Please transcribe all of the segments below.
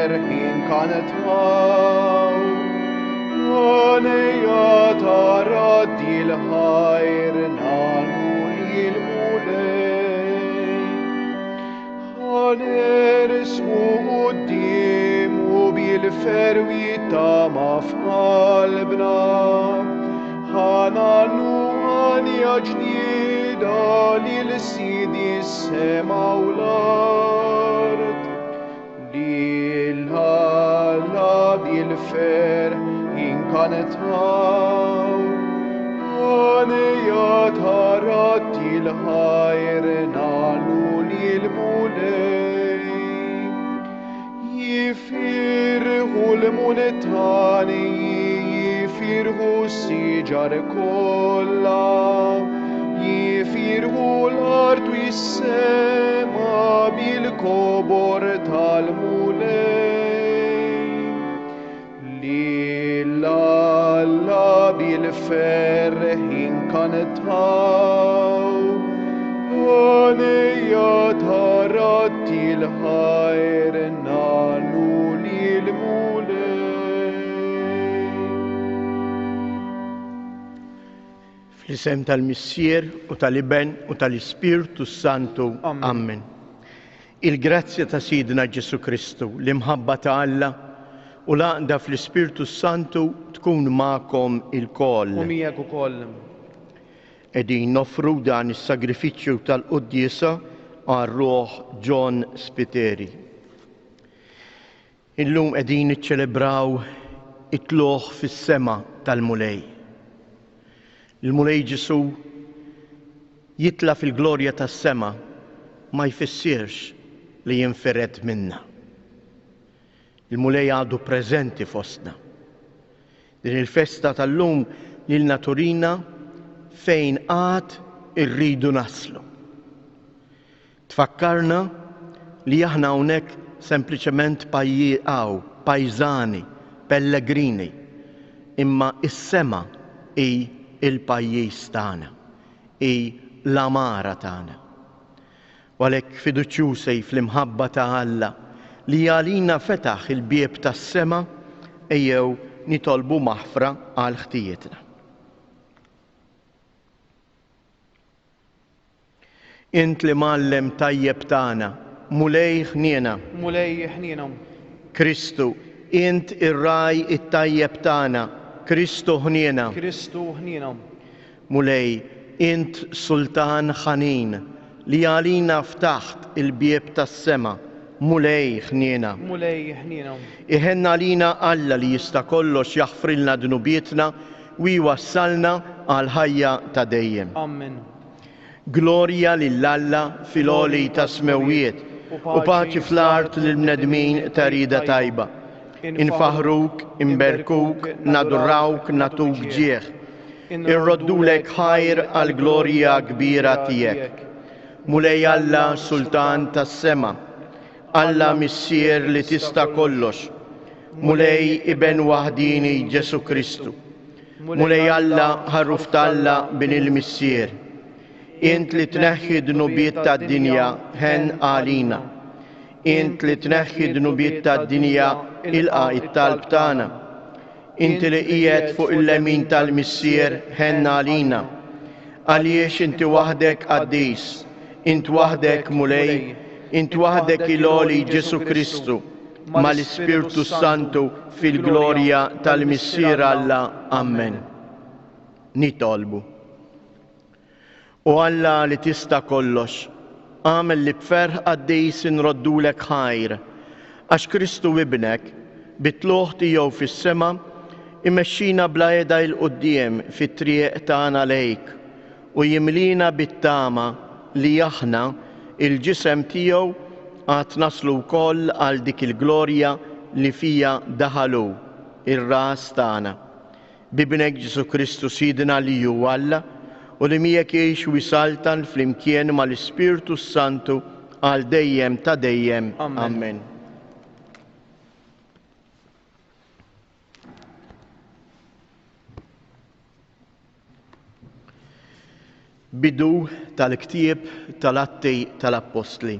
ħin kanet għaw, għanija taraddi l-ħajr nanu il-mulej, ħanersmu qudiem u bil-ferwi ta' mafqalbna, ħanannu għanja ġdida li l-sidi s-sema u l-art, li l-ħalla bil-fer inkanet għaw, għanija taratti l-ħajr nanu li l-mulej, jifirħu l-munetani, jifirħu s-siġar kolla, jifirħu l-art u jissema bil-kobor tal-mulej, li l-alla bil-ferħin kanet għaw, għanija taratti l-ħajr nanu li l-mulej. Fl-isem tal-Missier u tal-Iben u tal-Ispirtu Santu. Amen. Il-grazzja ta' Sidna Ġesu Kristu, l-imħabba ta' Alla u l-għaqda fl-Ispirtu Santu tkun ma'kom il-koll. U miegħek ukoll. Qegħdin nofru dan is-sagrifiċċju tal-Quddiesa għar-Ruħ John Spiteri. Illum qegħdin niċċelebraw it-tluħ fis-sema tal-mulej. Il-mulej Ġesu jitla fil-glorja tas-sema ma jfissirx li jinfered minna. Il-mulej għadu preżenti fostna. Din il-festa tal-lum lilna turina fejn għad irridu naslu. Tfakkarna li aħna hawnhekk sempliċement pajjiżani, pellegrini, imma is-sema hi il-pajjiż tagħna, hi l-amara tagħna. U għalhekk fiduċjużi fl-imħabba ta' Alla li għalina fetaħ il-bieb tas-sema ejjew nitolbu maħfra għal ħtijietna. Int li mallem tajjeb tagħna, mulej ħniena. Mulej ħniena. Kristu, int ir-raj it-tajjeb tagħna, Kristu ħniena. Kristu ħniena. Mulej, int sultan ħanin li għalina ftaħt il-bieb tas-sema, mulej ħniena. Mulej ħniena. Iħenna lina Alla li jista' kollox jaħfrilna dnubietna u jwassalna għal ħajja ta' dejjem. Amen. Glorja lill-Alla fil-għoli ta' smewiet u paċi fl-art lill-bnedmin ta' rida tajba. Infaħruk, imberkuk, nadurrawk, natuk ġieħ. Irroddulek ħajr għal glorja kbira tiegħek. Mulej Alla sultan tas-sema, Alla missier li tista' kollox. Mulej Iben waħdini Ġesu Kristu. Mulej Alla ħarruf t'Alla bin il-missier. Int li tneħħi dnubiet tad-dinja ħen għalina. Int li tneħħi dnubiet tad-dinja ilqa it-talb tagħna. Inti li qiegħed fuq il-lemin tal-missier ħen għalina. Għaliex inti waħdek qaddis, int waħdek mulej, int waħdek il-għoli Ġesu Kristu mal-Ispirtu Santu fil-glorja tal-missier Alla. Amen. Nitolbu. U Alla li tista' kollox, għamel li b'ferħ qaddis inroddulek ħajr, għax Kristu ibnek bit-tluħ tiegħu fis-sema imexxina bla qiegħda il-quddiem fit-triq tagħna lejk u jimlina bit-tama li aħna il-ġisem tiegħu għad naslu wkoll għal dik il-glorja li fija daħalu ir-ras tagħna. Bibnek Ġesu Kristu Sidna li hu Alla u li miegħek jgħix wisaltan flimkien mal-Ispirtu Santu għal dejjem ta' dejjem. Amen. Bidu tal-ktieb tal-Atti tal-Apostli.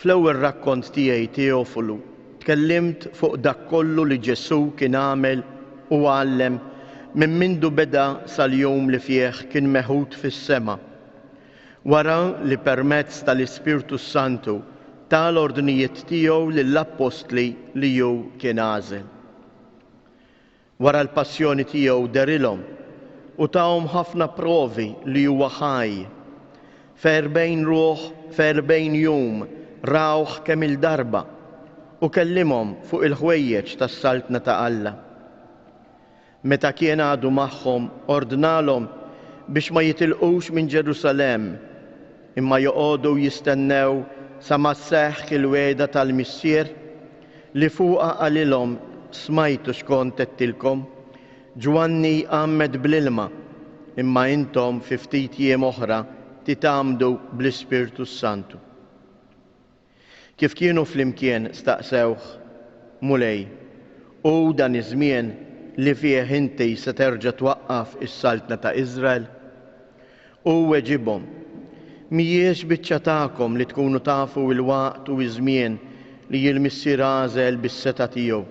Fl-ewwel rakkont tiegħi Teofolu, tkellimt fuq dak kollu li Ġesu kien għamel u għallem minn mindu beda sal-jum li fih kien meħud fis-sema, wara li permezz tal-Ispirtu Santu tal-ordnijiet tiegħu lill-Apostli li hu kien għażel. Wara l-passjoni tiegħu derilhom u tawhom ħafna provi li huwa ħaj. F'erbejn jum rawh kemm il-darba u kellimhom fuq il-ħwejjeġ tas-saltna ta' Alla. Meta kien għadu magħhom ordnalhom biex ma jitilqux minn Ġerusalemm imma joqogħdu jistennew sa ma sseħħ il-wegħda tal-missier li fuqha qalilhom smajtu x'kont qedtilkom, Ġwanni għammed bl-ilma imma intom fi ftit jiem oħra titgħamdu bl-Ispirtu Santu. Kif kienu flimkien staqsewh, mulej, u dan iż-żmien li fih inti se terġa' twaqqaf is-saltna ta' Iżrael? U weġibhom, mhijiex biċċa tagħkom li tkunu tafu l-waqt u iż-żmien li l-missier għażel bis-seta' tiegħu.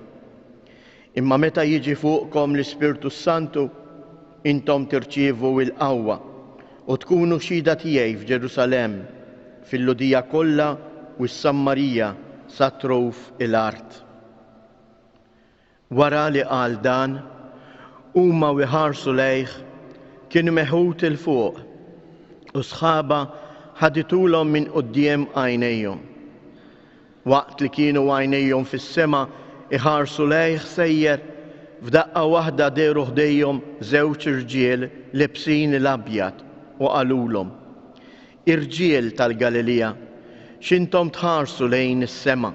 Imma meta jiġi fuqkom l-Ispirtu Santu, intom tirċievu l-qawwa u tkunu xhieda tiegħi f'Ġerusalemm, fil-Ludija kollha u s-Sammarija sa truf il-art. Wara li qal dan, huma ħarsu lejh kien meħud il fuq u sħaba ħaditulhom minn quddiem għajnejhom. Waqt li kienu għajnejhom fis-sema iħarsu lejh sejjer, f'daqqa waħda deru ħdejhom żewġ irġiel lebsin l-abjad u qalulhom: Irġiel tal-Galilija, x'intom tħarsu lejn is-sema?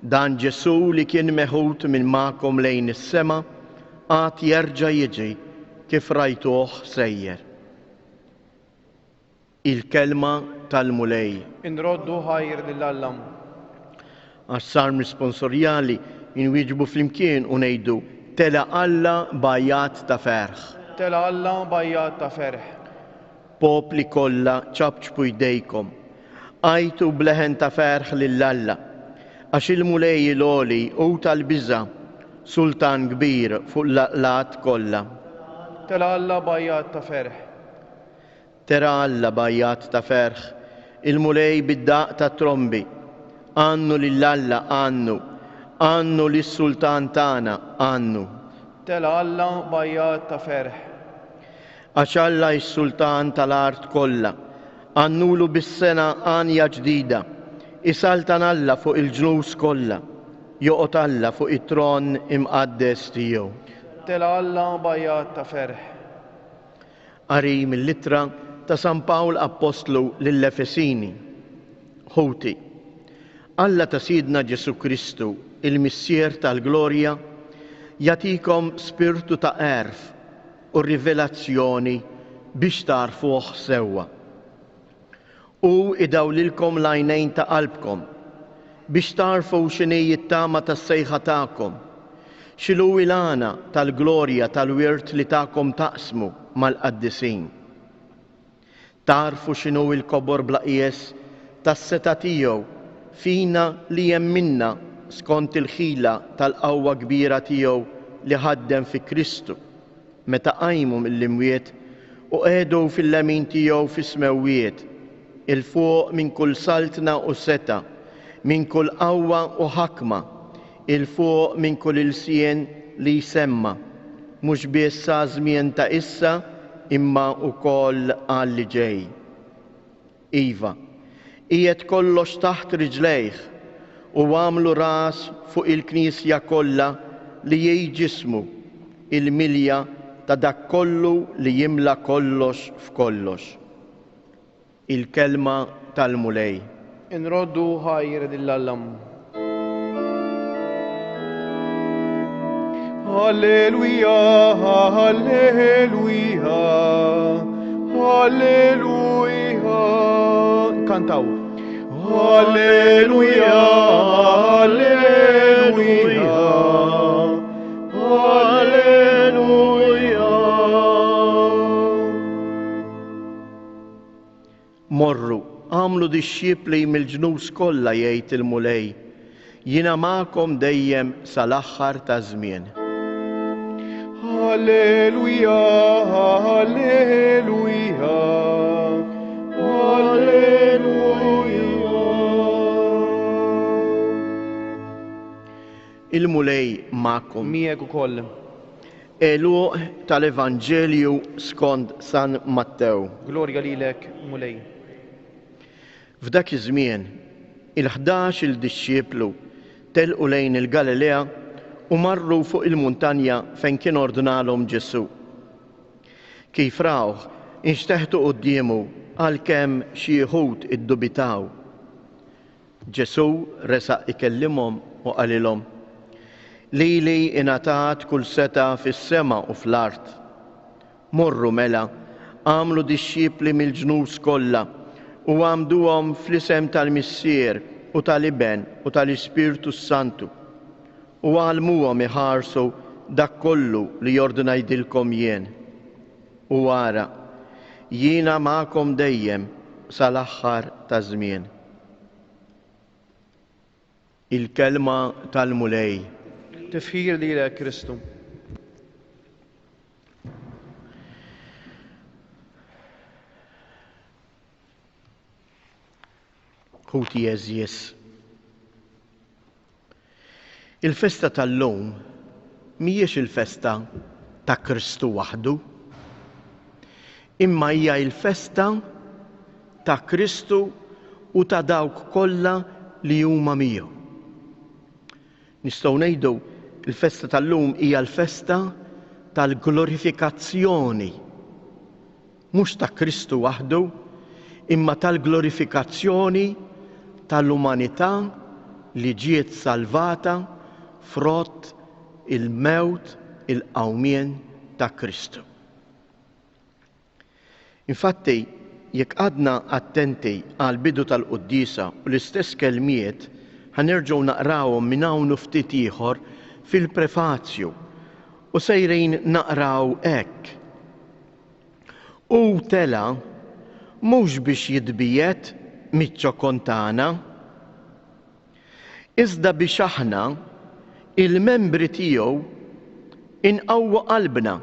Dan Ġesu li kien meħud minn magħkom lejn is-sema għad jerġa' jiġi kif rajtuh sejjer. Il-kelma tal-mulej. Inroddu ħajr lill-Alla. Għas-sarm responsorjali inwieġbu flimkien u ngħidu tela Alla bajjat ta' ferħ. Tela Alla bajjat ta' ferħ. Popli kollha ċabċbu jdejkom. Għajtu bleħen ta' ferħ lill-Alla, għax il-mulej l-oli u tal-biża sultan kbir fuq l-aqlat kollha. Tela Alla bajjat ta' ferħ. Tera Alla bajjat ta' ferħ, il-mulej bid-daq ta' trombi, għannu lill-Alla għannu lis-sultan tagħna għannu. Tela Alla bajjat ta' ferħ. Għax Alla is-sultan tal-art kollha, għannulu bis-sena għanja ġdida, isaltan Alla fuq il-ġnus kollha, joqgħod Alla fuq it-tron imqaddes tiegħu. Tela Alla bajjat ta' ferħ. Qari mill-littra ta' San Pawl Apostlu lill-Efesini. Ħuti, Alla ta' Sidna Ġesu Kristu, il-missier tal-glorja, jagħtikom spirtu ta' għerf u rivelazzjoni biex tarfuh sewwa. U idawlilkom l-għajnejn ta' qalbkom biex tarfu x'inhi t-tama tas-sejħa tagħkom, x'inhu l-għana tal-glorja tal-wirt li tagħkom taqsmu mal-qaddisin. Tarfu x'inhu l-kobor bla qies tas-seta' tiegħu fina li hemm minna skont il-ħila tal-qawwa kbira tiegħu li ħaddem fi Kristu meta qajmu mill-imwiet u qiegħdu fil-lemin tiegħu fis-smewwiet il-fuq minn kull saltna u seta, minn kull qawwa u ħakma, il-fuq minn kull il-sien li jsemma, mhux biss sa żmien ta' issa imma wkoll għal li ġej. Iva, qiegħed kollox taħt rijlejh u għamlu ras fuq il-Knisja kollha li hi ġismu, il-milja ta' dak kollu li jimla kollox f'kollox. Il-kelma tal-mulej. Inroddu ħajr lill-Alla. Halleluja, halleluja, halleluja. Kantaw. Halleluja, halleluja, halleluja. Morru, għamlu għamlu dixxiepli mill-ġnus kollha jgħid il-mulej, jiena magħkom dejjem sal-aħħar ta' żmien. Halleluja, halleluja, halleluja. Il-mulej magħkom. Miegħek ukoll. Eluq tal-Evanġelju skont San Mattew. Glorja lilek, mulej. F'dak iż-żmien, il-11 il-dixxieplu telqu lejn il-Galilea u marru fuq il-muntanja fejn kien ordnalhom Ġesu. Kif rawh, inxteħtu qudiemu għalkemm xi wħud iddubitaw. Ġesu resaq ikellimhom u qalilhom: Lili ingħatat kull seta fis-sema u fl-art. Morru mela, għamlu dixxiepli mill-ġnus kollha u għamduhom fl-isem tal-Missier u tal-Iben u tal-Ispirtu Santu u għalmuhom iħarsu dak kollu li jordnajdilkom jien. U wara, jiena magħkom dejjem sal-aħħar ta' żmien. Il-kelma tal-mulej. Tifħir lilek, Kristu. Ħuti Eżjes. Il-festa tal-lum mhijiex il-festa ta' Kristu waħdu, imma hija il-festa ta' Kristu u ta' dawk kollha li huma miegħu. Nistgħu ngħidu il-festa tal-lum hija l-festa tal-glorifikazzjoni, mhux ta' Kristu waħdu, imma tal-glorifikazzjoni tal-umanità li ġiet salvata frott il-mewt il-qawmien ta' Kristu. Infatti, jekk għadna attenti għal bidu tal-Quddisa u l-istess kelmiet ħanerġgħu naqrawhom minn hawn ftit ieħor fil-prefazzju u sejrin naqraw hekk. U tela mhux biex jitbiet miċ-ċokontana, iżda biex aħna il-membri tiegħu inqawwu qalbna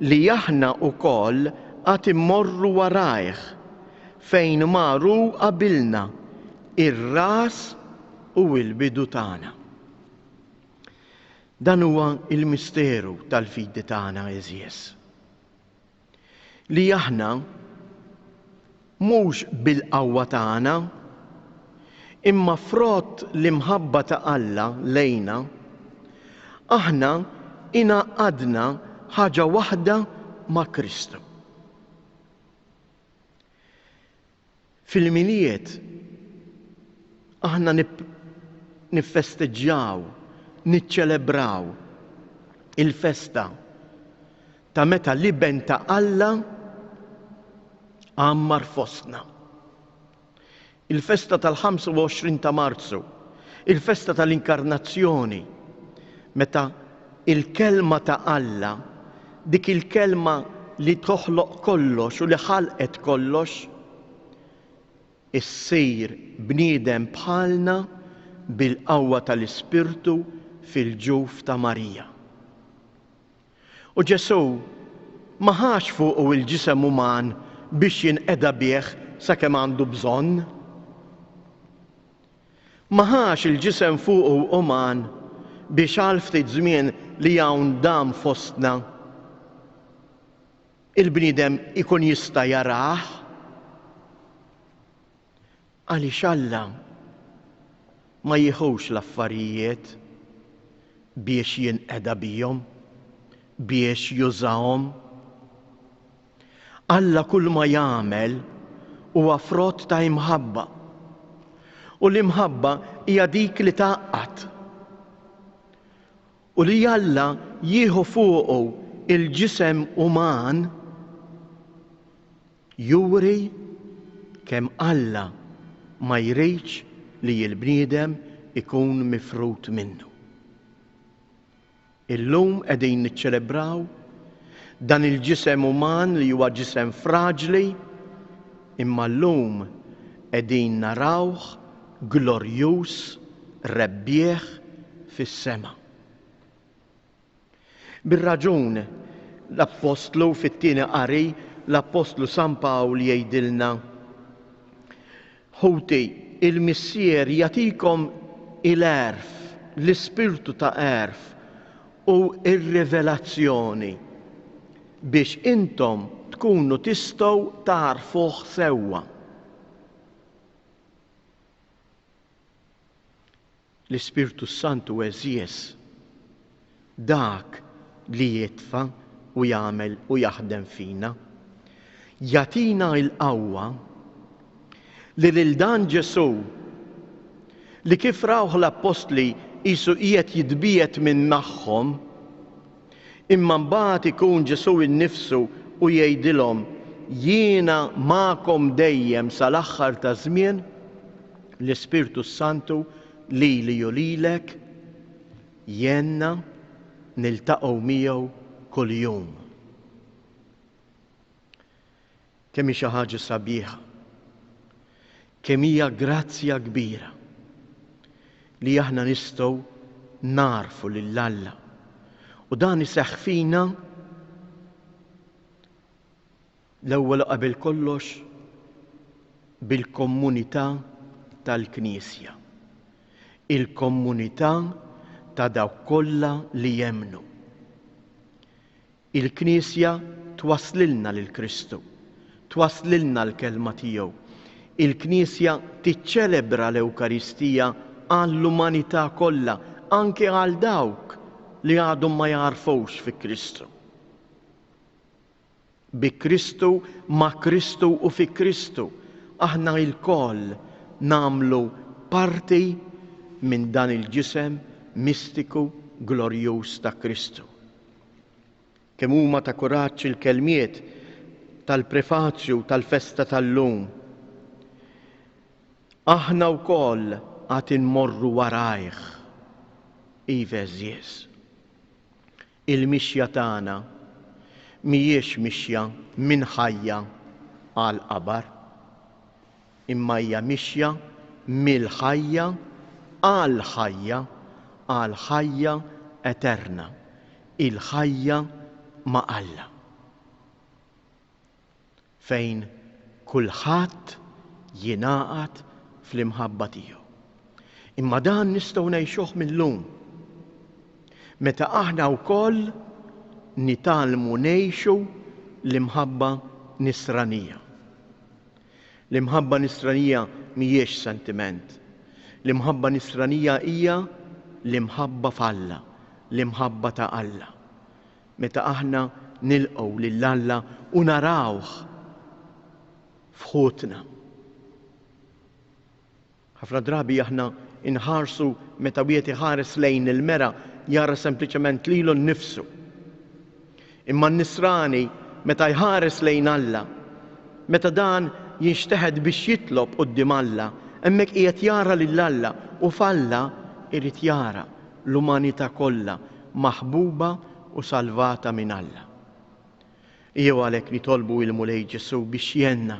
li aħna wkoll għad immorru warajh fejn maru qabilna ir-ras u l-bidu tagħna. Dan huwa il-misteru tal-fidi tagħna Eżjes. Li aħna mhux bil-qawwa tagħna, imma frott l-imħabba ta' Alla lejna, aħna ingħaqadna ħaġa waħda ma' Kristu. Fil-miliet aħna niffesteġġjaw, niċċelebraw il-festa ta' meta l-iben ta' Alla għammar fostna. Il-festa tal-25 ta' Marzu, il-festa tal-Inkarnazzjoni, meta il-kelma ta' Alla, dik il-kelma li toħloq kollox u li ħalqet kollox, issir bniedem bħalna bil-qawwa tal-Ispirtu fil-ġuf ta' Marija. U Ġesu ma ħax fuqu il-ġisem uman biex jinqeda bih sakemm għandu bżonn. Ma ħax il-ġisem fuqu uman biex għal ftit żmien li hawn dam fostna il-bniedem ikun jista' jarah. Għaliex Alla ma jieħux l-affarijiet biex jinqeda bihom, biex jużawhom. Alla kull ma jagħmel huwa frott ta' imħabba. U l-imħabba hija dik li taqqat. U li Alla jieħu fuqu il-ġisem uman juri kemm Alla ma jridx li l-bniedem ikun mifrut minnu. Illum qegħdin niċċelebraw dan il-ġisem uman li huwa ġisem fraġli, imma llum qegħdin narawh glorjuż rebbieħ fis-sema. Bir-raġun l-Apostlu fit-tieni qari l-Apostlu San Pawl jgħidilna ħuti il-Missier jagħtikom il-għerf, l-ispirtu ta' għerf u ir-rivelazzjoni biex intom tkunu tistgħu tarfuh sewwa. L-Ispirtu Santu eżies dak li jitfa' u jagħmel u jaħdem fina. Jatina l-qawwa li lil dan Ġesu li kif rawh l-Apostli qisu qiegħed jitbiet minn magħhom, imma mbagħad ikun Ġesu innifsu u jgħidilhom jiena magħkom dejjem sal-aħħar ta' żmien, l-Ispirtu Santu lili u lilek jenna niltaqgħu miegħu kuljum. Kemm hi xi ħaġa sabiħa, kemm hija grazzja kbira li aħna nistgħu narfu lil Alla. U dan iseħħ fina l-ewwel qabel kollox bil-komunità tal-Knisja. Il-komunità ta' dawk kollha li jemmnu. Il-Knisja twaslilna lil Kristu, twaslilna l-kelma tiegħu. Il-Knisja tiċċelebra l-Ewkaristija għall-umanità kollha, anke għal dawk li għadhom ma jarfux fi Kristu. Bi Kristu, ma' Kristu u fi Kristu, aħna l-koll nagħmlu parti minn dan il-ġisem mistiku glorjuż ta' Kristu. Kemm huma ta' kuraġġ il-kelmiet tal-prefazzju tal-festa tal-lum. Aħna wkoll għad inmorru warajh, iva eżies. Il-mixja tagħna mhijiex mixja minn ħajja għal qabar, imma hija mixja mill-ħajja għal ħajja eterna, il-ħajja ma' Alla. Fejn kulħadd jingħaqad fl-imħabba tiegħu. Imma dan nistgħu ngħixuh millum. Meta aħna wkoll nitgħallmu ngħixu l-imħabba nisranija. L-imħabba nisranija mhijiex sentiment. L-imħabba nisranija hija l-imħabba f'Alla, l-imħabba ta' Alla. Meta aħna nilqgħu lil Alla u narawh f'ħutna. Ħafna drabi aħna inħarsu meta wieħed iħares lejn il-mera jara sempliċement lilu nnifsu. Imma n-nisrani meta jħares lejn Alla, meta dan jinxteħed biex jitlob quddiem Alla, hemmhekk qiegħed jara lil Alla u f'Alla irid jara l-umanità kollha maħbuba u salvata minn Alla. Jew għalhekk nitolbu il-mulej Ġesu biex jenna,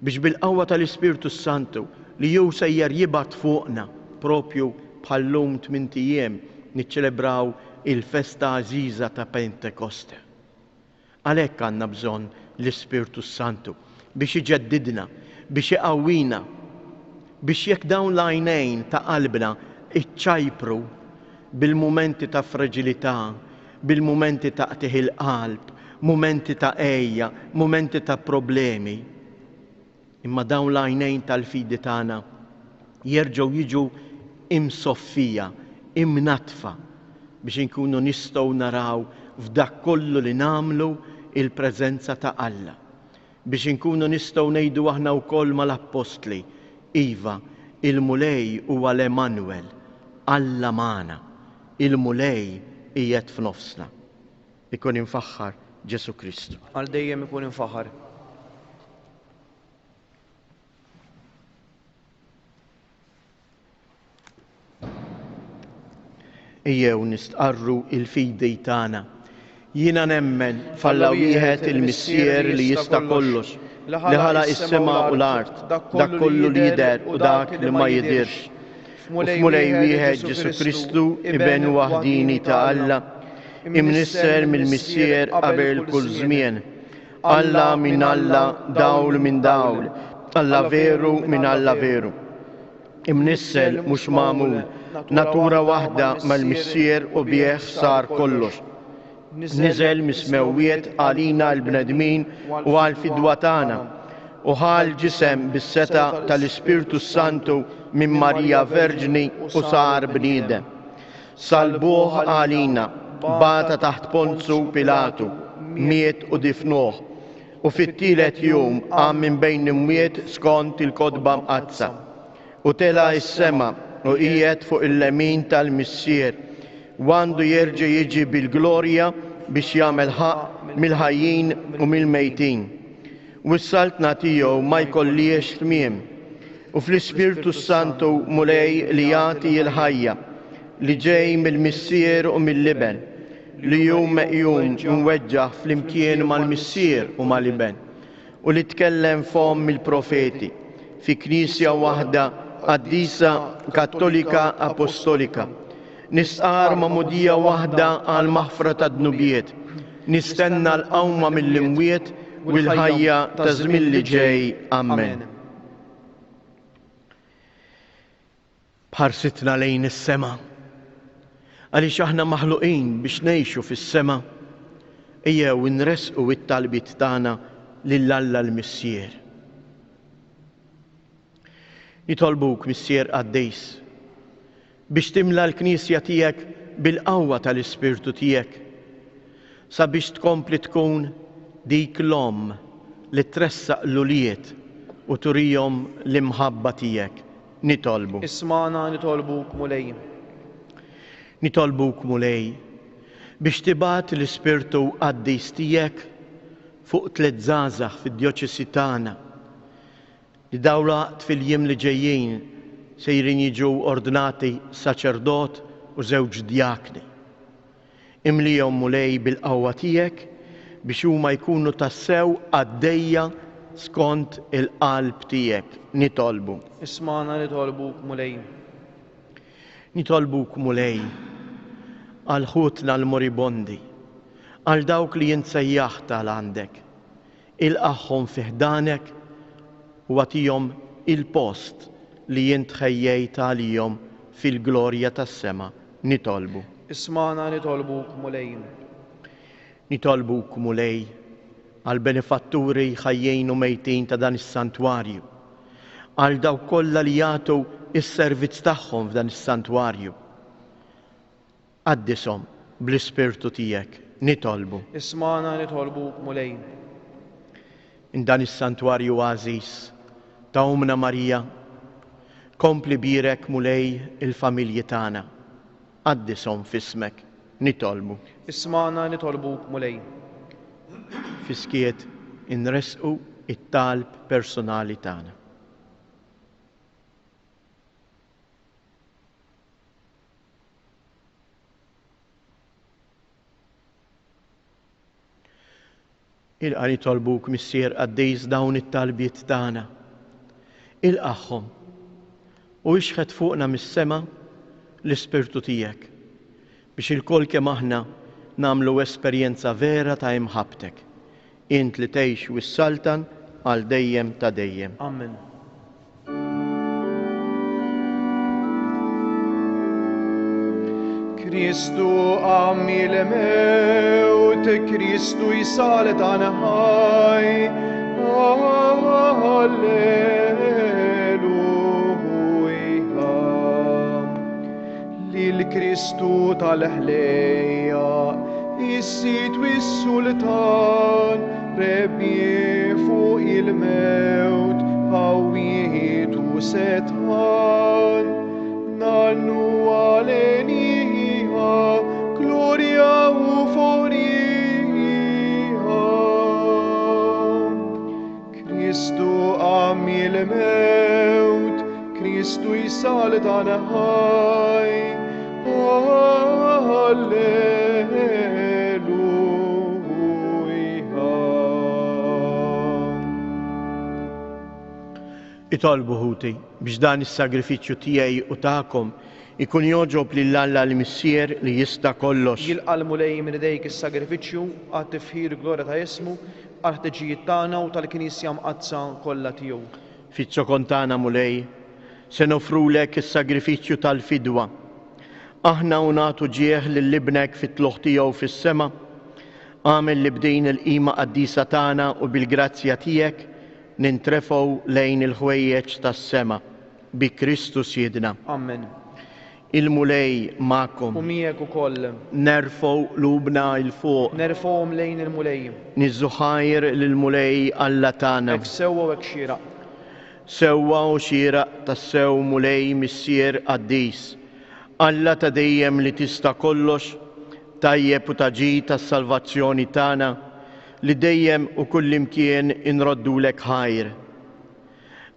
biex bil-qawwa tal-Ispirtu Santu li jew sejjer jibgħat fuqna propju bħallum 8 ijiem niċċelebraw il-festa għażiża ta' Pentekoste. Għalhekk għandna bżonn l-Ispirtu Santu biex iġeddidna, biex iqawwina, biex jekk dawn l-għajnejn ta' qalbna iċċajpru bil-mumenti ta' fraġilità, bil-mumenti ta' qtieħ il-qalb, mumenti ta' ejja, mumenti ta' problemi. Imma dawn l-għajnejn tal-fidi tagħna jerġgħu jiġu imsoffija, imnatfa biex inkunu nistgħu naraw f'dak kollu li nagħmlu il-preżenza ta' Alla. Biex inkunu nistgħu ngħidu aħna wkoll mal-Apostli, iva, il-mulej huwa l-Emanuel, Alla magħna, il-mulej qiegħed f'nofsna. Ikun infaħħar Ġesu Kristu. Għal dejjem ikun infaħar. Ejjew nistqarru il-fidi tagħna Jiena nemmen f'Alla wieħed il-Missier li jista' kollox, li ħalaq is-sema u l-art, dak kollu li jidher u dak li ma jidirx. U f'mulej wieħed Ġesu Kristu iben waħdini ta' Alla, imnisser mill-Missier qabel kull żmien. Alla minn Alla, dawl minn dawl, Alla veru minn Alla veru. Imnissel mhux magħmul, natura waħda mal-Missier u bih sar kollox. Niżel mismewwiet għalina l-bnedmin u għal-fidwa tagħna u ħal ġisem bis-seta tal-Ispirtu Santu minn Marija Verġni u sar bniedem. Salbuh għalina, bata taħt Ponzu Pilatu, miet u difnuh, u fit-tielet jum qam minn bejn imwiet skont il-kodba mqazza. U tela is-sema u qiegħed fuq il-lemin tal-Missier, għandu jerġa' jiġi bil-glorja biex jagħmel ħaq mill-ħajjin u mill-mejtin. U s-saltna tiegħu ma jkollix tmiem. U fl-Ispirtu Santu mulej li jagħti l-ħajja li ġej mill-Missier u mill-Liben, li jum meqjum mweġġaħ fl-imkien mal-Missier u mal-Liben, u li tkellem fom mill-profeti fi knisja waħda qaddisa kattolika apostolika. Nisqar ma'mudija waħda għal maħfra ta' dnubiet. Nistenna l-qawma mill-imwiet u l-ħajja ta' żmien li ġej. Amen. Bħarsitna lejn is-sema, għaliex aħna maħluqin biex ngħixu fis-sema, ejjew inresqu t-talbiet tagħna lil Alla l-Missier. Nitolbuk, Missier Qaddejs, biex timla l-Knisja tiegħek bil-qawwa tal-Ispirtu tiegħek, sabiex tkompli tkun dik l-omm li tressaq l-uliet u turihom l-imħabba tiegħek. Nitolbu. Ismana nitolbuk mulej. Nitolbuk mulej biex tibat l-Ispirtu Qaddejs tiegħek fuq 3 żgħażagħ fid-djoċesi tagħna li dawlaqt fil-jiem li ġejjin sejrin jiġu ordnati saċerdot u żewġ djakni. Imlijhom mulej bil-qawwa tiegħek biex huma jkunu tassew għaddejja skont il-qalb tiegħek. Nitolbu. Ismana nitolbuk mulej. Nitolbuk mulej għal ħutna l-moribondi, għal dawk li jinsejjaħta għandek, ilqaħħom fi ħdanek u għatihom il-post li jintħejjejt għalihom fil-glorja tas-sema. Nitolbu. Ismana nitolbuk mulej. Nitolbuk mulej għal benefatturi ħajjejn u mejtin ta' dan is-santwarju, għal dawk kollha li jagħtu is-servizz tagħhom f'dan is-santwarju. Qaddishom bl-Ispirtu tiegħek. Nitolbu. Ismana nitolbuk mulej. In dan is-santwarju għażiż ta' Umna Marija, kompli birek mulej il-familji tagħna. Qaddishom f'ismek. Nitolbu. Ismana nitolbuk mulej. Fiskiet inresqu it-talb personali tagħna. Ilqa nitolbuk, Missier Qaddejs, dawn it-talbiet tagħna. Ilqaħħom u ixħed fuqna mis-sema l-Ispirtu tiegħek biex il-kol kemm aħna nagħmlu esperjenza vera ta' imħabtek. Int li tgħix wis-saltan għal dejjem ta' dejjem. Amen. Kristu għamil mewt, Kristu jisalet għana ħaj, Alleluja. Lil-Kristu tal-ħlejja, jissit wis-sultan, rebbi fuq il-mewt, ħawietu setħan, nannu għalenija, gloria u forija. Kristu għamil mewt, Kristu jisalet għana ħaj, Alleluja. Itolbu ħuti biex dan is-sagrifiċċju tiegħi u tagħkom ikun joġob lill-Alla l-Missier li jista' kollox. Jilqa' l-mulej minn idejk is-sagrifiċċju għat-tifħir glorja ta' ismu għal ħtiġijiet tagħna u tal-Knisja mqazza kollha tiegħu. Fiċ-ċokon tagħna mulej se nofrulek is-sagrifiċċju tal-fidwa. Aħna u nagħtu ġieħ lill-ibnek fit-tluħ tiegħu fis-sema. Għamel li bdejn il-qima qaddisa tagħna u bil-grazzja tiegħek nintrefgħu lejn il-ħwejjeġ tas-sema bi Kristu Siedna. Amen. Il-mulej magħkom. U miegħek ukoll. Nerfgħu lubna il fuq. Nerfgħuhom lejn il-mulej. Niżżuħajr lill-mulej Alla tagħna. Hekk sewwa u hekk xieraq. Sewwa u xieraq tas-sew mulej Missier qaddis. Alla ta' dejjem li tista' kollox, tajjeb u taġi tas-salvazzjoni tagħna li dejjem u kullimkien inroddulek ħajr.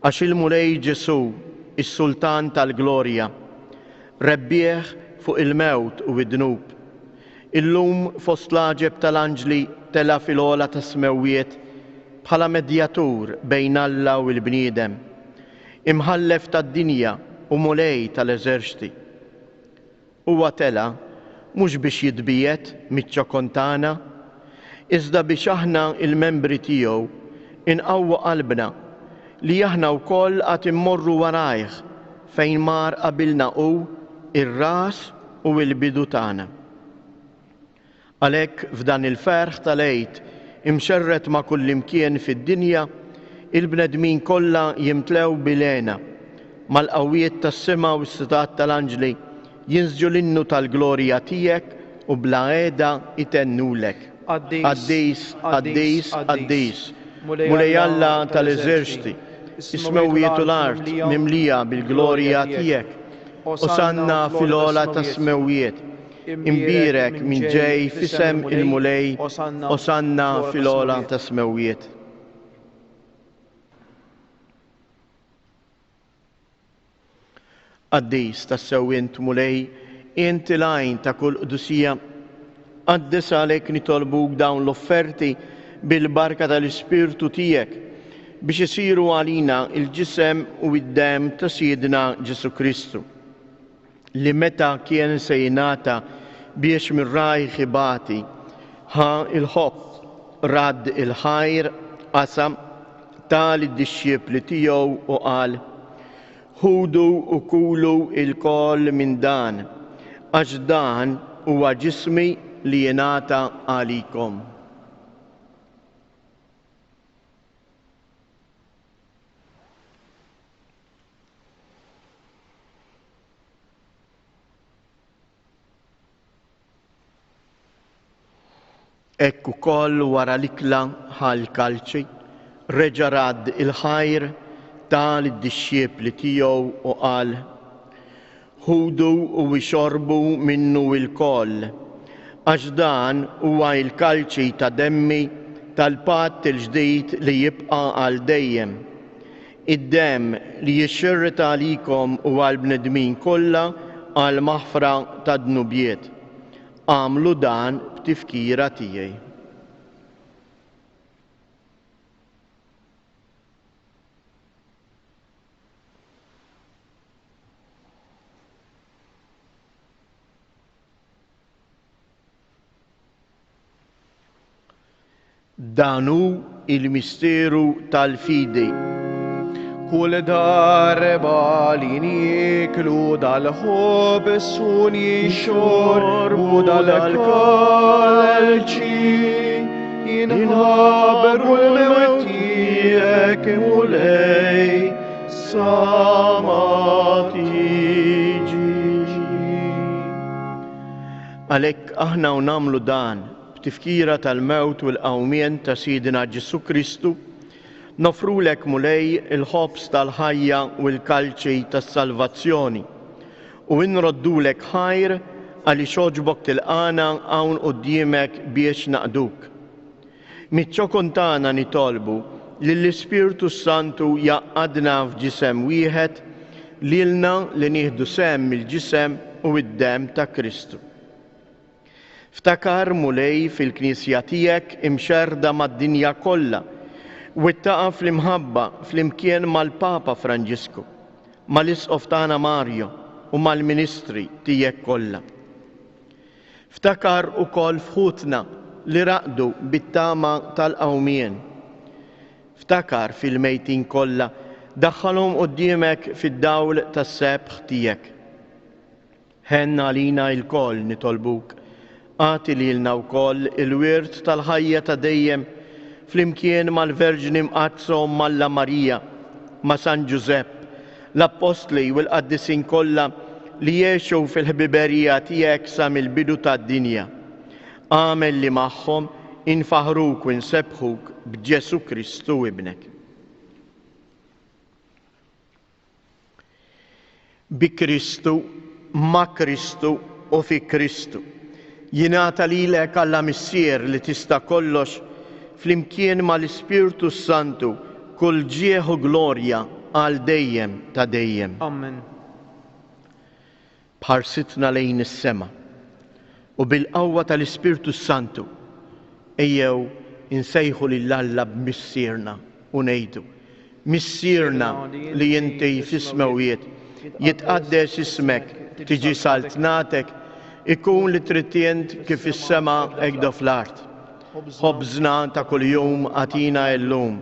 Għax il-mulej Ġesu, is-Sultan tal-Glorja, rebbieħ fuq il-mewt u id-dnub. Illum fost l-aġeb tal-anġli tela fil-ola tas-smewwiet bħala medjatur bejn Alla u l-bniedem, imħallef tad-dinja u mulej tal-eżerċti. Huwa tela mhux biex jitbiet miċ-ċokon tagħna, iżda biex aħna il-membri tiegħu inqawwu qalbna li aħna wkoll qatt immorru warajh fejn mar qabilna hu ir-ras u l-bidu tagħna. Għalhekk f'dan il-ferħ tal-għid imxerret ma' kullimkien fid-dinja, il-bnedmin kollha jimtlew bilena mal-qawwiet tas-sema u s-sitat tal-anġli jinsġu l-innu tal-glorja tiegħek u bla qiegħda itennulek. Qaddis, qaddis, qaddis, mulej Alla tal-eżerċti, ismewwiet u l-art mimlija bil-glorja tiegħek. Osanna fil-ola tas-smewwiet, imbirek minn ġej fisem il-mulej, osanna fil-ola tas-smewwiet. Qaddis tas-sewwient mulej, inti lajn ta' kull qdusija, qaddis għalhekk nitolbuk dawn l-offerti bil-barka tal-Ispirtu tiegħek biex isiru għalina il-ġisem u id-dem ta' Siedna Ġesu Kristu, li meta kien se jingħata biex minn rajħ ibati ħa il-ħobb radd il-ħajr qasam tal id-dixxiepli tiegħu u qal: ħudu u kulu il-koll minn dan, għax dan huwa ġismi li jingħata għalikom. Hekk ukoll wara l-ikla ħal-kalċi reġa' radd il-ħajr tal id-dixxiepli tiegħu u qal: ħudu u ixorbu minnu l-koll, għax dan huwa l-kalċi ta' demmi tal-patt il-ġdid li jibqa' għal dejjem. Id-demm li jixxirret għalikom u għall-bnedmin kollha għal maħfra ta' dnubiet. Għamlu dan b'tifkira tiegħi. Danu il-misteru tal-fidi. Kull darba li niklu dal-ħob suni xorbu dal-kalċi, jinħabru l-mewt tiegħek mulej sama tiġi. Għalhekk aħna u nagħmlu dan b'tifkira tal-mewt u l-qawmien ta' Siedna Ġesu Kristu, nofrulek mulej il-ħobs tal-ħajja u l-kalċi tas-salvazzjoni u nroddulek ħajr għaliex oġbok tilqana hawn quddiemek biex naqduk. Miċ-ċokon tagħna nitolbu li l-Ispirtu Santu jaqadna f'ġisem wieħed lilna li nieħdu sehem mill-ġisem u d-dem ta' Kristu. Ftakar mulej fil-Knisja tiegħek imxerda mad-dinja kollha Wittaqa fl-imħabba fl-imkien mal-Papa Franġisku, mal-Isqof tagħna Mario u mal-Ministri tiegħek kollha. Ftakar ukoll fħutna li raqdu bit-tama tal-qawmien. Ftakar fil-mejtin kollha daħħalhom quddiemek fid-dawl tas-sebħ tiegħek. Ħenna lina l-koll nitolbuk, għati lilna wkoll il-wirt tal-ħajja ta' dejjem flimkien mal-Verġni Mqazzo Malla Marija, ma' San Giusepp, l-Apostli u l-Qaddisin kollha li jgħixu fil-ħbiberija tiegħek sa mill-bidu tad-dinja. Għamel li magħhom infaħruk u nsebħuk b'Ġesu Kristu ibnek. Bi Kristu, ma' Kristu u fi Kristu. Jingħata lilek Alla Missier li tista' kollox flimkien mal-Ispirtu Santu kull ġieħ u glorja għal dejjem ta' dejjem. Amen. Bħarsitna lejn is-sema u bil-qawwa tal-Ispirtu Santu ejjew insejħu lill-Alla b'missierna u ngħidu: Missierna li inti fis-smawiet, jitqaddes ismek, tiġi saltnatek, ikun li trittient kif is-sema hekk fl-art. Ħobżna ta' kuljum għatina llum,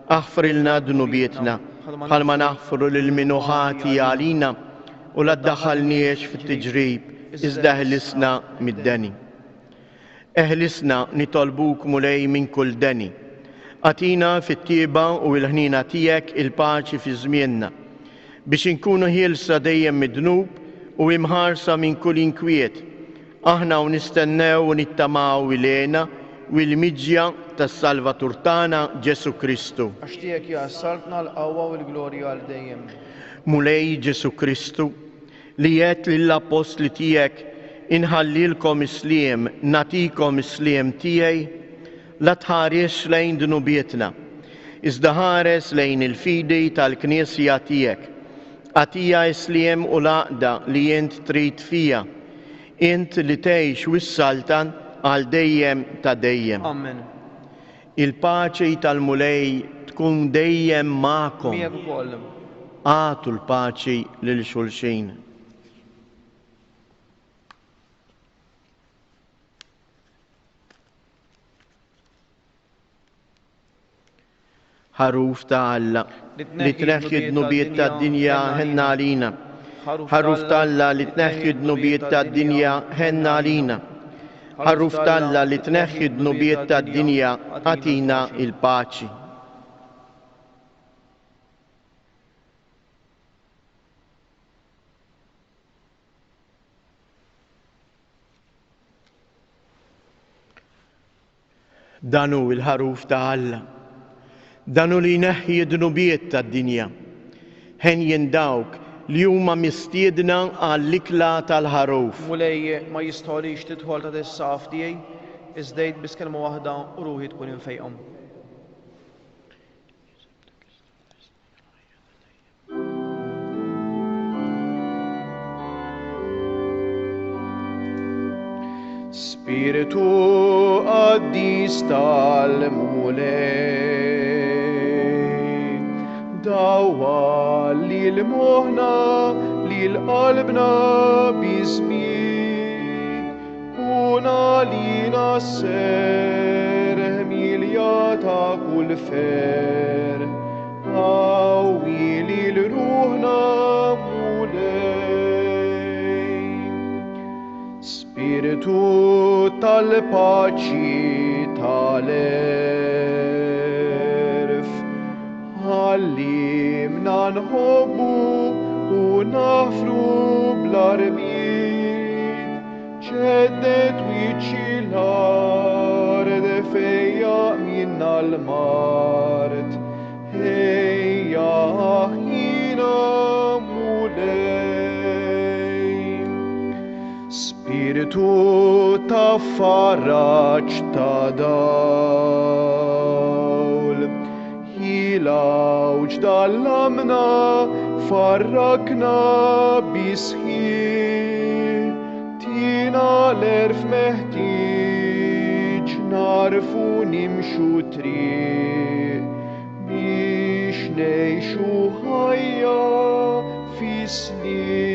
aħfrilna dnubietna bħalma naħfru lil min ħati għalina u la ddaħħalniex fit-tiġrib iżda ħlisna mid-deni. Eħlisna nitolbuk mulej minn kull deni. Għatina fit-tieba u l-ħnina tiegħek il-paċi fi żmienna biex inkunu ħielsa dejjem mid-dnub u imħarsa minn kull inkwiet. Aħna u nistennew u nittamaw ilena u l-miġja tas-Salvatur tagħna Ġesu Kristu. Għax tiegħek jassaltna l-qawwa u l-glorja għal dejjem. Mulej Ġesu Kristu li qed lill-Apostli tiegħek inħallilkom isliem, natikom isliem tiegħi, la tħares lejn dnubietna, iżda ħares lejn il-fidi tal-Knisja tiegħek. Għatija isliem u laqda li int trid fija, int li tgħix wis-saltan għal dejjem ta' dejjem. Amen. Il-paċi tal-mulej tkun dejjem magħkom. Miegħek ukoll. Għatu l-paċi lil xulxin. Ħaruf ta' Alla li tneħħi d-nubiet tad-dinja ħenna għalina. Ħaruf ta' Alla li tneħħi d-nubiet tad-dinja ħenna għalina. Ħaruf ta' Alla li tneħħi d-nubiet tad-dinja għatina il-paċi. Danu il-ħaruf ta' Alla, danu li jneħħi d-nubiet tad-dinja, ħen jindawk li huma mistiedna għall-ikla tal-ħaruf. Mulej ma jistħolix tidħol ta' dis-saf tiegħi, iżdejt biss kelma waħda u ruħi tkun infejqhom. Spiritu qaddis tal-mulej, dawwa lil-moħħna lil-qalbna biżmien, kuna lina s-serħ milja ta' kull fer, qawwi lil-ruħna mulej. Spiritu tal-paċi tal-erf, għallimna nħobbu u nafru bl-armid, ċeddet wiċċi l-ard fejja minna l-mart, ejja aħjina mulej. Spiritu ta' farraġ ta' dawl, jilawġ dal-lamna farrakna bisħi, tina l-erf meħtieġ narfu nimxu triq, biex nejxu ħajja fi slim.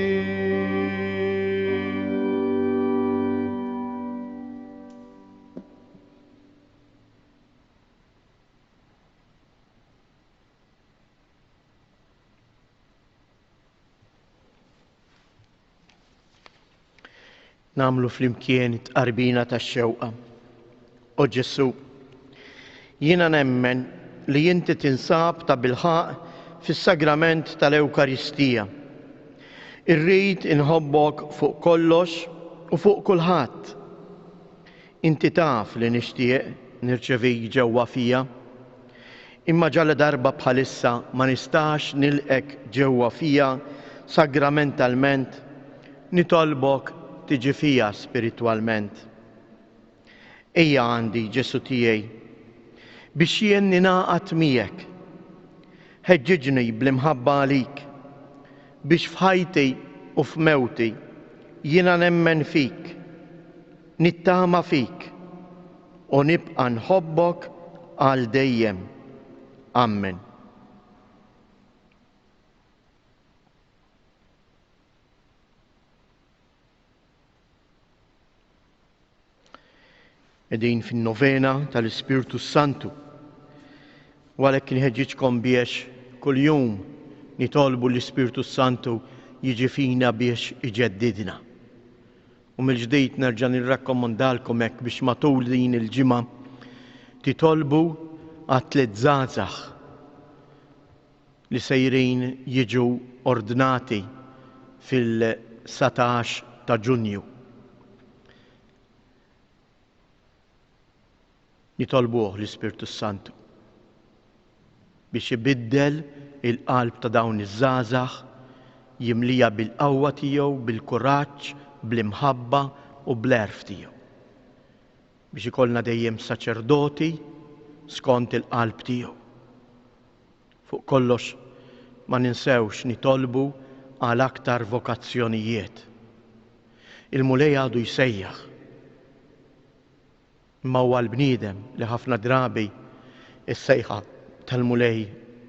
Namlu flimkien tqarbina tax-xewqa. O Ġesu, jiena nemmen li inti tinsab ta' bilħaq fis-sagrament tal-Ewkaristija. Irrid inħobbok fuq kollox u fuq kulħadd. Inti taf li nixtieq nirċevik ġewwa fija, imma ġalla darba bħalissa ma nistax nilqek ġewwa fija sagramentalment, nitolbok tiġi fija spiritwalment. Ejja għandi Ġesu tiegħi biex jien ninaqat miegħek. Ħeġġiġni bl-imħabba għalik biex f'ħajti u f'mewti jiena nemmen fik, nittama fik u nibqa' nħobbok għal dejjem. Amen. Edin fin-novena tal-Ispiritu Santu. U għalhekk inħeġġiġkom biex kuljum nitolbu l-Ispiritu Santu jiġi fina biex iġeddidna. U mill-ġdid nerġa' nirrakkomandalkom hekk biex matul din il-ġimgħa titolbu għat-tliet żgħażagħ li sejrin jiġu ordnati fil-17 ta' Ġunju. Nitolbuh l-Ispiritu Santu biex ibiddel il-qalb ta' dawn iż-żgħażagħ, jimlija bil-qawwa tiegħu, bil-kuraġġ, bl-imħabba u bl-għerf tiegħu. Biex ikollna dejjem saċerdoti skont il-qalb tiegħu. Fuq kollox ma ninsewx nitolbu għal aktar vokazzjonijiet. Il-mulej għadu jsejjaħ. Imma huwa l-bniedem li ħafna drabi is-sejħa tal-mulej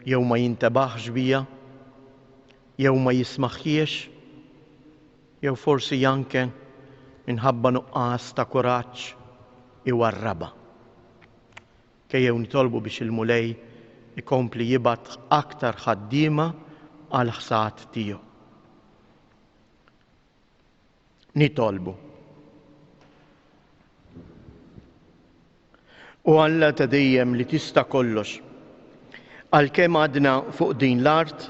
jew ma jintabaħx bija, jew ma jismaħħiex, jew forsi anke minħabba nuqqas ta' kuraġġ iwarraba. Kejjew nitolbu biex il-mulej ikompli jibgħat aktar ħaddiema għal ħsad tiegħu. Nitolbu. U Alla ta' dejjem li tista' kollox, għalkemm għadna fuq din l-art,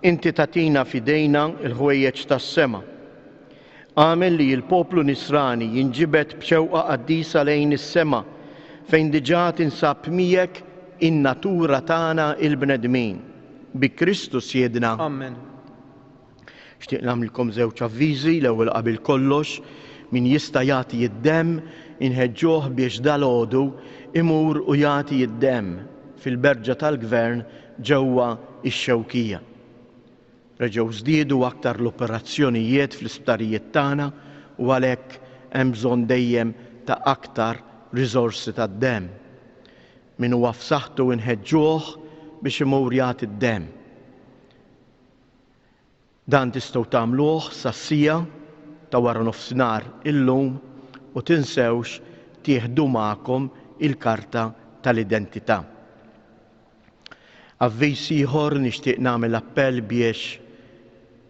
inti tatina fidejna il-ħwejjeġ tas-sema. Għamel li l-poplu Nisrani jinġibed b'xewqa qaddisa lejn is-sema fejn diġà tinsab miegħek in-natura tagħna il-bnedmin. Bi Kristus jedna. Amen. Xtieq nagħmilkom żewġ avviżi, l-ewwel qabel kollox min jista' jagħti id-demm inħeġġuh biex dalgħodu imur u jagħti id-demm fil-berġa tal-Gvern ġewwa x-Xewkija. Reġgħu żdiedu aktar l-operazzjonijiet fl-isptarijiet tagħna u għalhekk hemm bżonn dejjem ta' aktar riżorsi tad-demm. Min huwa f'saħħtu inħeġġuh biex imur jagħti id-demm. Dan tistgħu tagħmluh sassija ta' wara nofsinhar illum u tinsewx tieħdu magħkom il-karta tal-identità. Avviż ieħor nixtieq nagħmel appell biex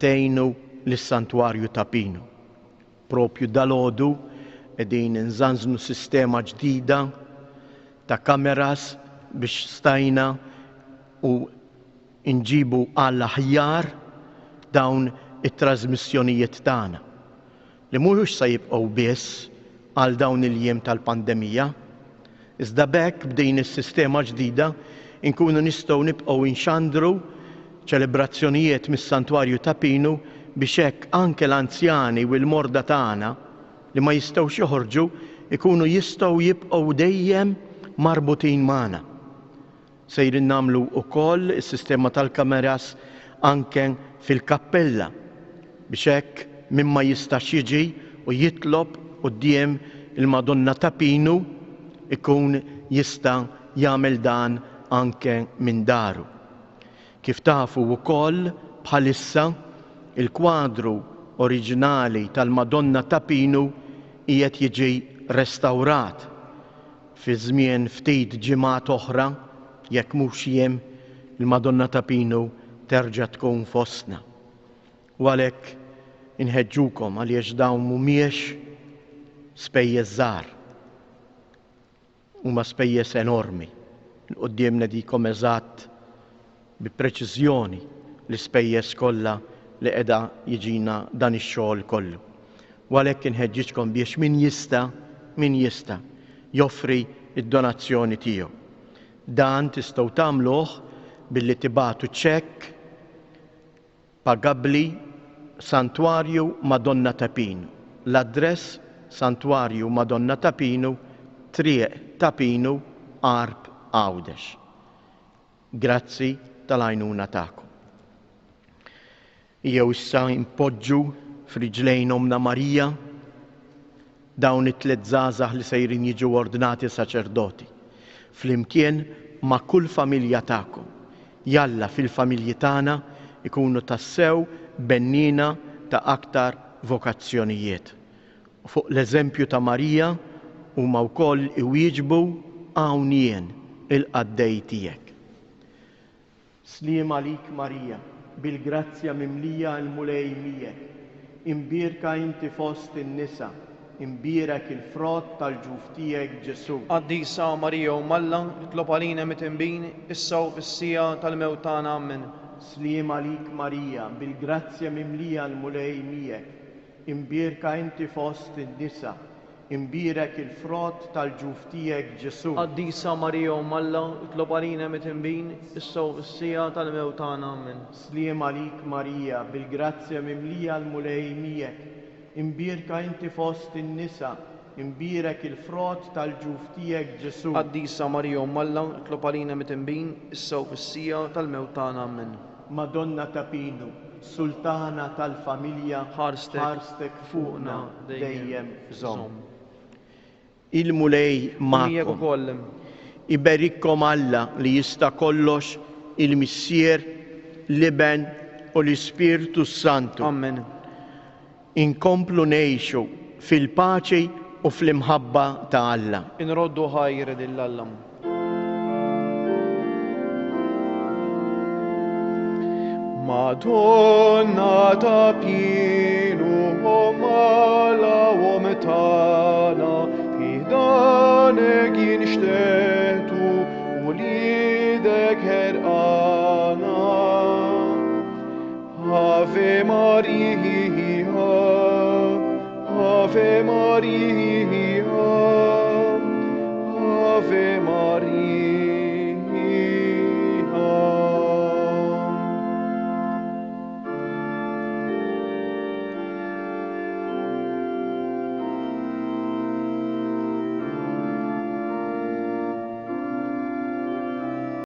tgħinu lis-Santwarju ta' Pino. Propju dalgħodu qegħdin inżanżnu sistema ġdida ta' kameras biex stajna u nġibu għall aħjar dawn it-trasmissjonijiet tagħna li mhux se jibqgħu biss għal dawn il-jiem tal-pandemija, iżda bekk b'din is-sistema ġdida inkunu nistgħu nibqgħu inxandru ċelebrazzjonijiet mis-Santwarju ta' Pino biex hekk anke l-anzjani u l-morda tagħna li ma jistgħux joħorġu ikunu jistgħu jibqgħu dejjem marbutin magħna. Sejrin nagħmlu wkoll is-sistema tal-kameras anke fil-kappella biex hekk min ma jistax jiġi u jitlob quddiem il-Madonna ta' Pino ikun jista' jagħmel dan anke minn daru. Kif tafu wkoll bħalissa il-kwadru oriġinali tal-Madonna ta' Pinu qiegħed jiġi restawrat fi żmien ftit ġimgħat oħra jekk mhux jiem il-Madonna ta' Pinu terġa' tkun fostna. U għalhekk inħeġġukom għaliex dawn mhumiex spejjeż żgħar. Huma spejjeż enormi. Qudiemna dikom eżatt bi preċiżjoni l-ispejjeż kollha li qiegħda jiġina dan ix-xogħol kollu. U għalhekk inħeġġiġkom biex min jista' joffri id-donazzjoni tiegħu. Dan tistgħu tagħmluh billi tibagħtu ċekk pagabbli Santwarju Madonna ta' Pinu. L-adress Santwarju Madonna ta' Pinu, Triq ta' Pinu, Arb Għawdex. Grazzi tal-għajnuna tagħkom. Jew issa impoġġu f'riġlejn Omna Marija dawn it-tliet żgħażagħ li sejrin jiġu ordinati saċerdoti flimkien ma' kull familja tagħkom. Jalla fil-familji tagħna ikunu tassew bennina ta' aktar vokazzjonijiet. Fuq l-eżempju ta' Marija huma wkoll iwieġbu hawn jien il-qaddej tiegħek. Sliem għalik Marija, bil-grazzja mimlija l-mulej miegħek, imbierka inti fost in-nisa, imbierek il-frott tal-ġuf tiegħek Ġesu. Qaddisa Marija Malla, itlob għalina mit-inbin, issa u fis-sija tal-mewt tagħna ammen. Sliem għalik Marija, bil-grazzja mimlija l-mulej miegħek, imbierka inti fost in-nisa, imbierek il-frott tal-ġuf tiegħek Ġesu. Qaddisa Marija Malla, itlob għalina mit-inbin, issa u fis-sija tal-mewt tagħna ammen. Sliem għalik Marija, bil-grazzja mimlija l-mulej miegħek, imbierka inti fost in-nisa, imbierek il-frott tal-ġuf tiegħek Ġesu. Qaddisa Marija Malla, itlob għalina mit-inbin, issa u fis-sija tal-mewt tagħna ammen. Madonna ta' Pinu, Sultana tal-familja, ħarstek fuqna dejjem żomm. Il-mulej ma'kom. Iberikkom Alla li jista' kollox, il-Missier, l-Iben u l-Ispirtu Santu. Amen. Inkomplu ngħixu fil-paċi u fl-imħabba ta' Alla. Inroddu ħajr dill-Allam. Madonna ta' Pinu, Mala tagħna, fiħdanek jinxtetu u lidek ħerqana. Ave Maria, Ave Maria,